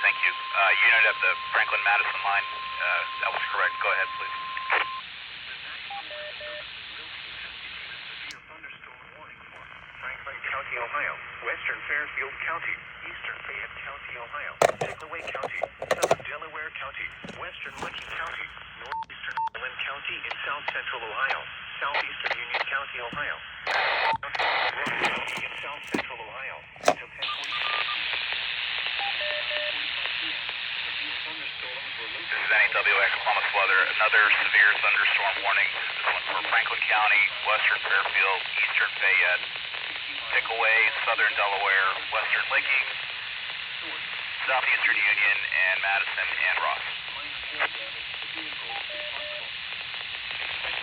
thank you. Unit at the Franklin-Madison line, that was correct. Go ahead, please. Franklin County, Ohio. Western Fairfield County. Eastern Fayette County, Ohio. Pickaway County. Southern Delaware County. Western Licking County. Northeastern Lynn County in South Central Ohio. Southeastern Union County, Ohio. Rock County in South Central Ohio. Until 10:45 This is NAWX Columbus weather. Another severe thunderstorm warning. This one for Franklin County, Western Fairfield, Eastern Fayette, Pickaway, Southern Delaware, Western Licking, Southeastern Union, and Madison and Ross.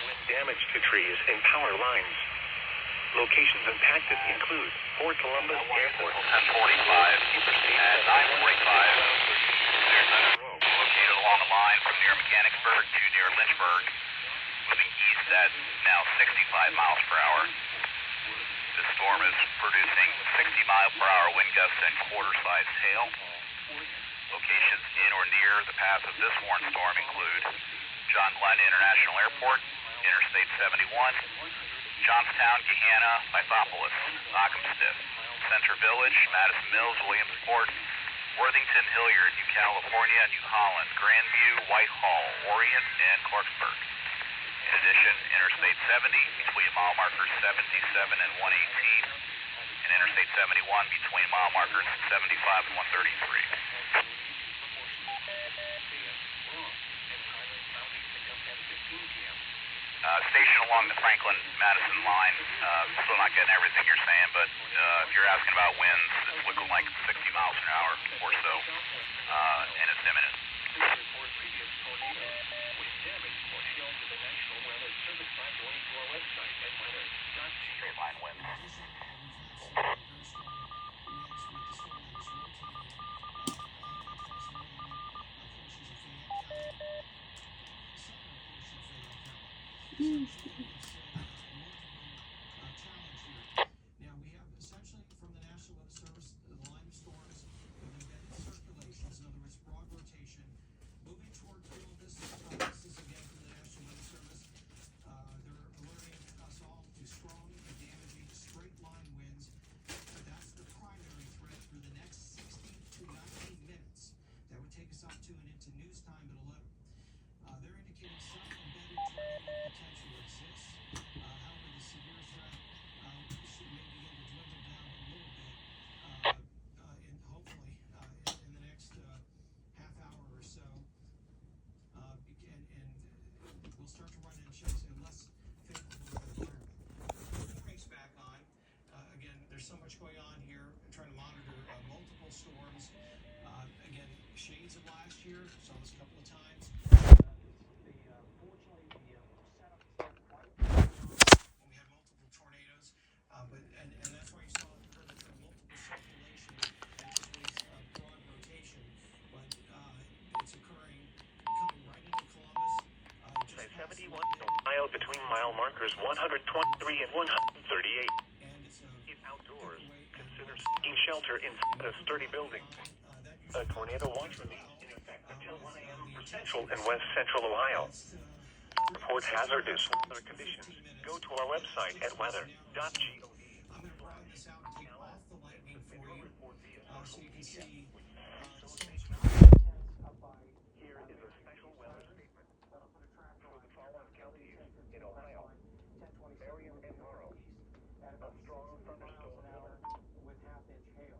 Wind damage to trees and power lines. Locations impacted include Port Columbus Airport, 10:45 at 9:45. Located along the line from near Mechanicsburg to near Lynchburg, moving east at now 65 miles per hour. This storm is producing 60-mile-per-hour wind gusts and quarter-sized hail. Locations in or near the path of this warned storm include John Glenn International Airport, Interstate 71, Johnstown, Gahanna, Pythopolis, Knockemstiff, Center Village, Madison Mills, Williamsport, Worthington, Hilliard, New California, New Holland, Grandview, Whitehall, Orient, and Clarksburg. In addition, Interstate 70 between mile markers 77 and 118, and Interstate 71 between mile markers 75 and 133. Station along the Franklin-Madison line. Still not getting everything you're saying, but if you're asking about winds, it's looking like 60 miles an hour or so, and it's imminent. Straight line winds. Now we have essentially from the National Weather Service the line of storms with embedded circulations, in other words, broad rotation, moving toward Columbus. This is again from the National Weather Service. They're alerting us all to strong and damaging straight line winds. That's the primary threat through the next 60 to 90 minutes. That would take us up to and into news time at 11. They're indicating some embedded tornado potential exists. However, the severe threat may begin to dwindle down a little bit, and hopefully in the next half hour or so, and we'll start to run into a less favorable environment. Putting the race back on, again, there's so much going on here, trying to monitor multiple storms. Again, shades of last year, saw this a couple of times. When we had multiple tornadoes, and that's why you saw multiple circulation and this broad rotation, but it's occurring coming right into Columbus. 71 mile between mile markers 123 and 138. And it's Outdoors, consider seeking shelter in a sturdy building. A tornado watch remains in effect until 1 a.m. for Central and West Central Ohio. Report hazardous weather conditions. Go to our website at weather.gov. I'm going to broaden this out and take off the lightning for you, so you can see Here is a special weather statement for the following counties in Ohio. Marion and Morrow. A strong thunderstorm with half-inch hail.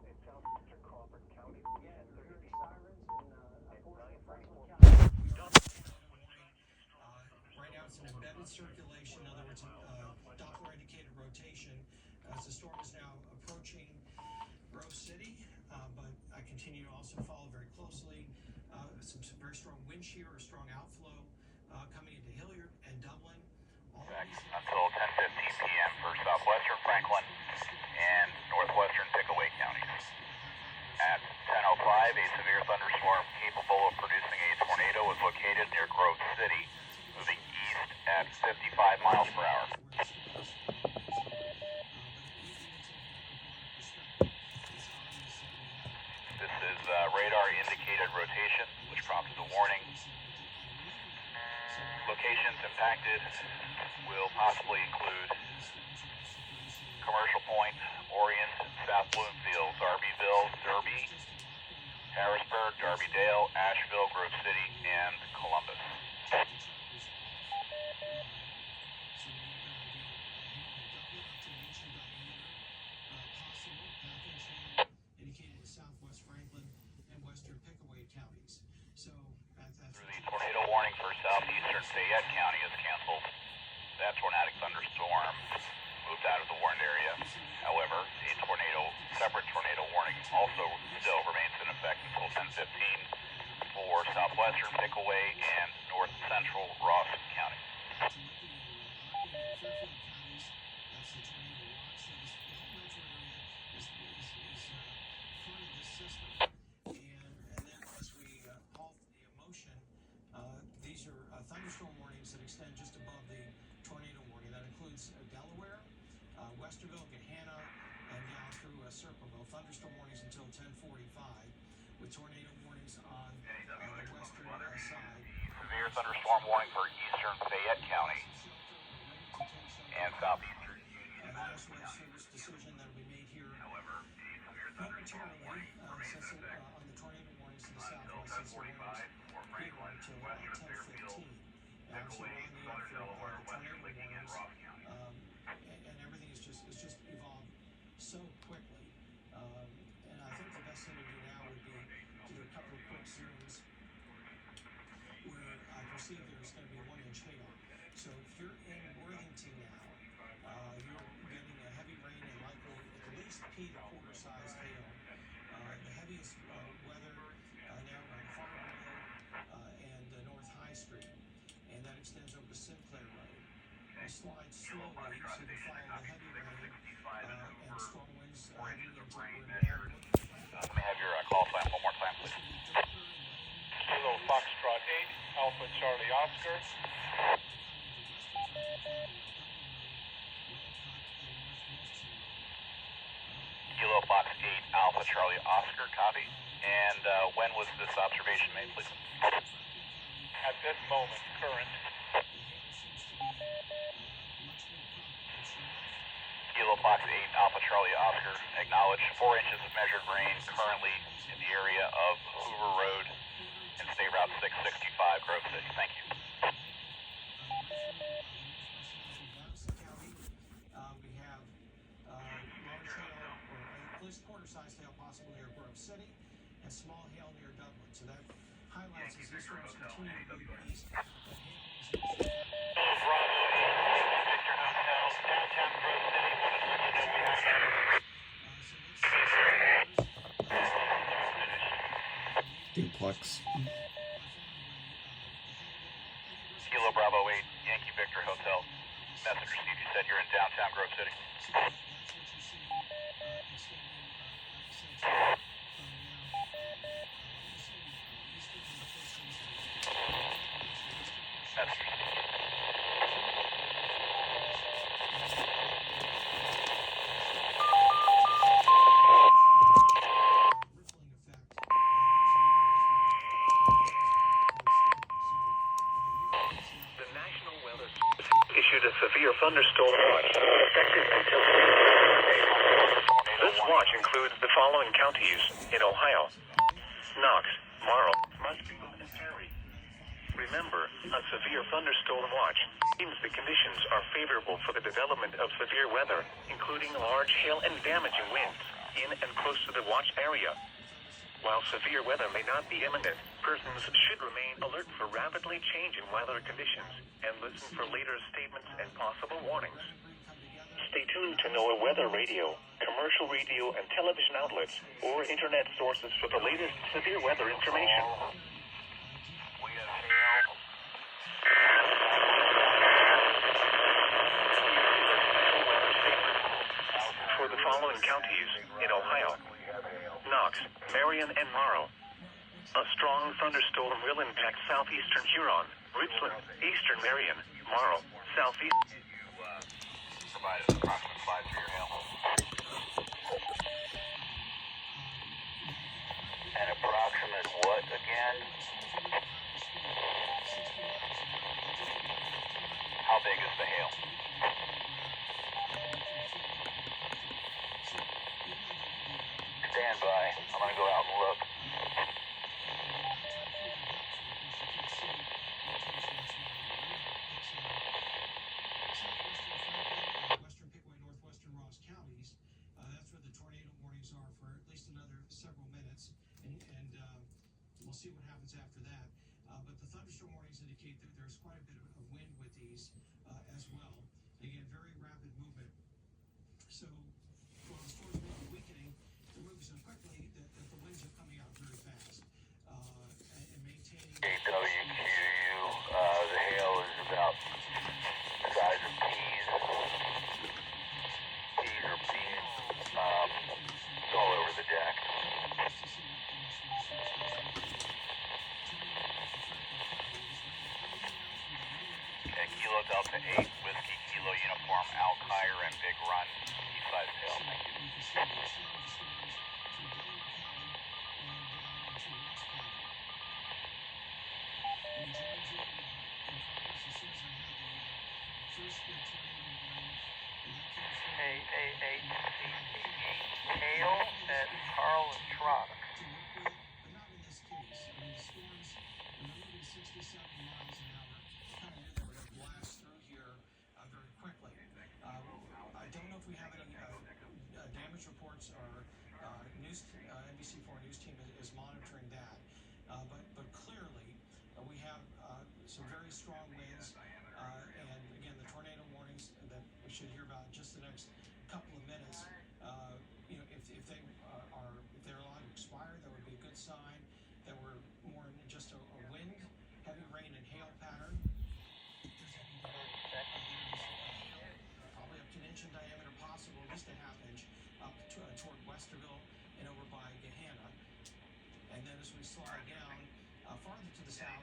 in southeastern Crawford County. Yeah, they're hearing sirens in Franklin County. Right now it's an embedded circulation, in other words, Doppler indicated rotation, as the storm is now approaching Grove City, but I continue to also follow very closely. Some very strong wind shear or strong outflow coming into Hilliard and Dublin. Until 10:15 p.m. for southwestern Franklin and northwestern Pickaway counties. At 10:05, a severe thunderstorm capable of producing a tornado is located near Grove City, moving east at 55 miles per hour. This is radar indicated rotation, which prompted the warning. Locations impacted will possibly include Commercial Point, Orient, South Bloomfield, Darbyville, Derby, Harrisburg, Darbydale, Asheville, Grove City, and Columbus. Indicated in southwest Franklin and western Pickaway counties. So The tornado warning for southeastern Fayette County is canceled. That tornadic thunderstorm moved out of the warned area. However, a separate tornado warning also still remains in effect until 10:15 for southwestern Pickaway and north central Ross County. These are thunderstorm warnings that extend just above the tornado warning. That includes Delaware, Westerville, Gahanna, and down through Circleville. Thunderstorm warnings until 10:45, with tornado warnings on the western side. Severe thunderstorm warning for eastern Fayette County and southeastern Union. The U.S. Weather Service decision that will be made here momentarily, since on the tornado warnings to the southwest, since the warnings here until 10:15. And so we're on the up for the tornado warnings, and everything is just evolved so quickly. And I think the best thing to do now would be to do a couple of quick zooms where I perceive there's going to be 1-inch hail. So if you're in Worthington now, you're getting a heavy rain and likely at least pea to quarter-sized hail. The heaviest weather now on Farm Road and North High Street, and that extends over to Sinclair Road. Slide slowly so you follow the heavy rain and strong winds heading into May I have your call sign one more time, please. Kilo Foxtrot 8, Alpha Charlie Oscar. Kilo Fox 8, Alpha Charlie Oscar, copy. And when was this observation made, please? At this moment, current. Kilo Fox 8, Alpha Charlie Oscar, acknowledge 4 inches of measured rain currently in the area of Hoover Road and State Route 665, Grove City. Thank you. We have large hail, or at least quarter-sized hail possible near Grove City, and small hail near Dublin. So that highlights as these storms continue to move east. Downtown Grove City, Duplex. Kilo Bravo 8, Yankee Victor Hotel. Messenger Steve, you said you're in downtown Grove City. Messenger Steve. The National Weather Service issued a severe thunderstorm watch effective until this watch includes the following counties in Ohio: Knox, Morrow, Musgrave, and Perry. Remember, a severe thunderstorm watch means the conditions are favorable for the development of severe weather, including large hail and damaging winds in and close to the watch area. While severe weather may not be imminent, persons should remain alert for rapidly changing weather conditions and listen for later statements and possible warnings. Stay tuned to NOAA Weather Radio, commercial radio and television outlets, or internet sources for the latest severe weather information. For the following counties in Ohio: Knox, Marion, and Morrow. A strong thunderstorm will impact southeastern Huron, Richland, eastern Marion, Morrow, southeast. You provided an approximate slide for your hail. see what happens after that. But the thunderstorm warnings indicate that there's quite a bit of wind with these as well. Again, very rapid movement. So, well, as far as wind weakening, they're moving so quickly that the winds are coming out very fast and maintaining. WQU, the hail is about the size of peas. Peas or beans. It's all over the deck. Kilo Delta 8, Whiskey Kilo Uniform, Al Kyer and Big Run, east side hail, thank you. Hail at Carl and Tronic. But not in this case. I mean, the storms, when they're moving 60, 70 miles an hour, kind of knew they were going to blast through here very quickly. I don't know if we have any damage reports or NBC4 news team is monitoring that. But clearly, we have some very strong winds. And again, the tornado warnings that we should hear about in just the next couple of minutes. If they're allowed to expire, that would be a good sign that we're more in just a wind, heavy rain and hail pattern. Probably up to an inch in diameter, possible at least a half inch up toward Westerville and over by Gahanna. And then as we slide down farther to the south,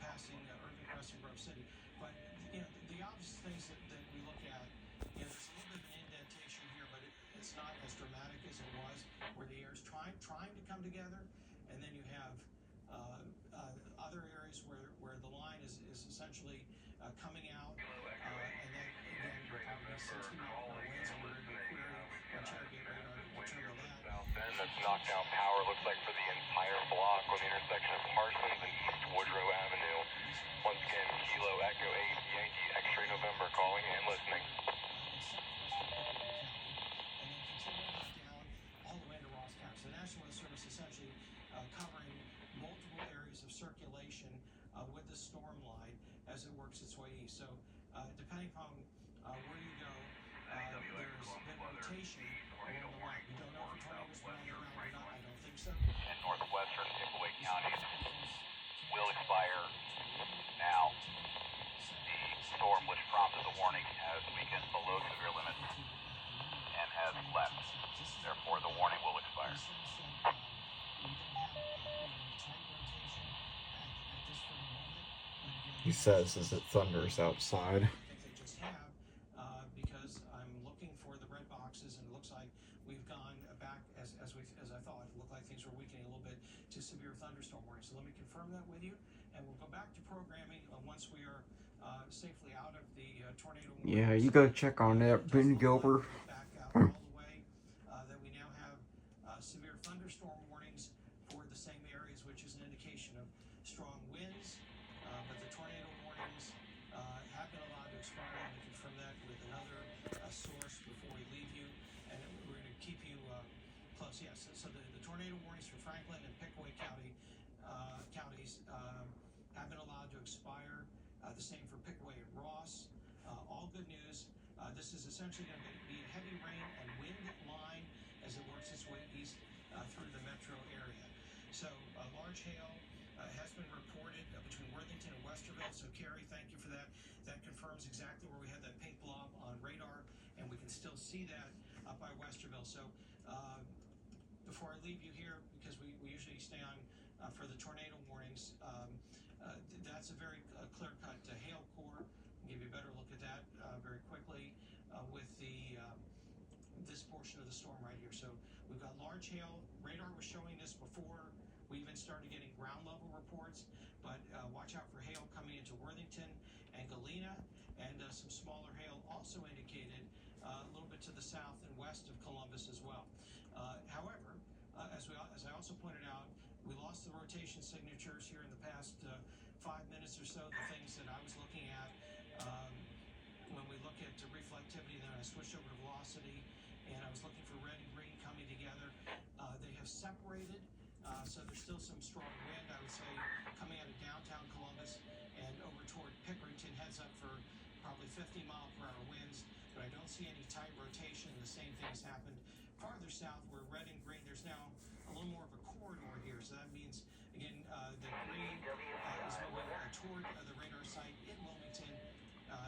passing Irving Crest and Grove City. But the obvious things that we look at, there's a little bit of an indentation here, but it's not as dramatic as it was, where the air is trying to come together, and then you have other areas where the line is essentially coming out, and then again you're probably 60 mile per hour winds, and we're going to query or interrogate radar to determine that. South Bend, that's knocked down power, looks like for the entire block on the intersection of Parsons and East Woodrow Avenue. Once again, Kilo Echo 8, Yankee X-ray November, calling and listening. The National Weather Service essentially covering multiple areas of circulation with the storm line as it works its way east. So depending upon where you go, there's been rotation along the line. We don't know if the tornadoes been on the ground or not. I don't think so. And northwestern Pickaway counties will expire now. The storm which prompted the warning has weakened below severe limits and has left. Therefore, the warning will expire. He says as it thunders outside. I think they just have, because I'm looking for the red boxes, and it looks like we've gone back as I thought. It looked like things were weakening a little bit to severe thunderstorm warning. So let me confirm that with you, and we'll go back to programming once we are safely out of the tornado warning. Yeah, you gotta check on that, Ben Gilbert. Back out all the way. That we now have severe thunderstorm warnings for the same areas, which is an indication of strong winds. But the tornado warnings have been allowed to expire. Let me confirm that with another source before we leave you, and we're going to keep you close. Yes, so the tornado warnings for Franklin and Pickaway counties have been allowed to expire. The same for Pickaway and Ross. All good news. This is essentially going to be a heavy rain and wind line as it works its way east through the metro area. So large hail has been reported between Worthington and Westerville. So Carrie, thank you for that. That confirms exactly where we had that pink blob on radar, and we can still see that up by Westerville. So before I leave you here, because we usually stay on for the tornado warnings, that's a very clear-cut hail core. I'll give you a better look at that very quickly with this portion of the storm right here. So we've got large hail. Radar was showing this before we even started getting ground level reports, but watch out for hail coming into Worthington and Galena, and some smaller hail also indicated a little bit to the south and west of Columbus as well. However, as I also pointed out, we lost the rotation signatures here in the past 5 minutes or so. The things that I was looking at when we look at reflectivity, then I switched over to velocity, and I was looking for red and green coming together. They have separated, so there's still some strong wind. I was say coming out of downtown Columbus and over toward Pickerington heads up for probably 50-mile-per-hour winds, but I don't see any tight rotation. The same thing's happened farther south where red and green, there's now a little more of a corridor here, so that means, again, the green is moving toward the radar site in Wilmington.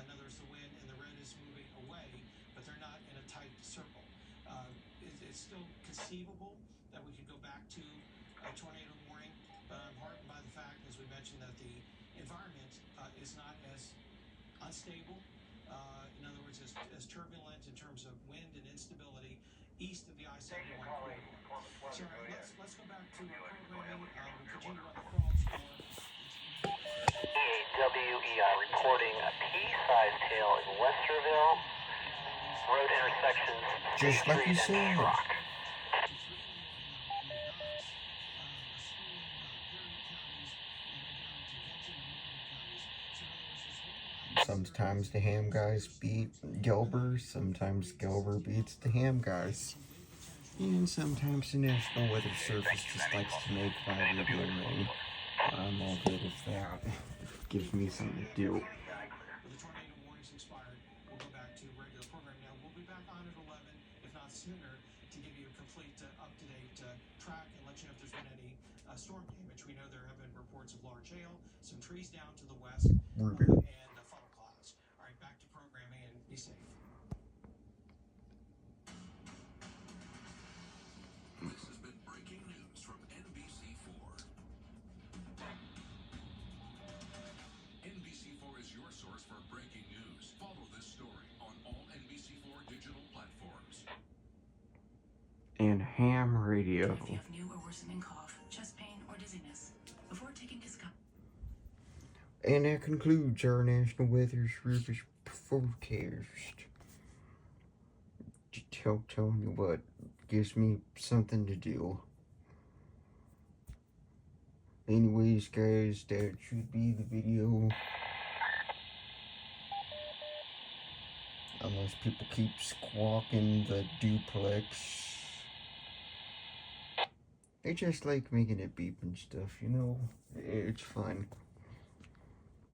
In other words, the wind, and the red is moving away, but they're not in a tight circle. It's still conceivable that we could go back to a tornado warning, but I'm heartened by the fact, as we mentioned, that the environment is not as unstable. In other words, as turbulent in terms of wind and instability east of the I-71 corridor. So let's go back to our programming. We continue on the crawl score. WEI reporting a pea-sized hail in Westerville. Road intersections. Just like you said. Sometimes the ham guys beat Gilbert, sometimes Gilbert beats the ham guys. And sometimes the National Weather Service just likes to make my radio rain. I'm all good with that. Gives me something to do. With the tornado warnings expired, we'll go back to regular programming. Now, we'll be back on at 11, if not sooner, to give you a complete up-to-date track and let you know if there's been any storm damage. We know there have been reports of large hail, some trees down to the west, and funnel clouds. All right, back to programming, and be safe. This has been breaking news from NBC4. NBC4 is your source for breaking news. Follow this story on all NBC4 digital platforms. And ham radio. If you have new or worsening cough, chest pain, or dizziness, before taking discount. And that concludes our National Weather Service forecast. Telling you what, gives me something to do. Anyways, guys, that should be the video. Unless people keep squawking the duplex. I just like making it beep and stuff, you know? It's fun.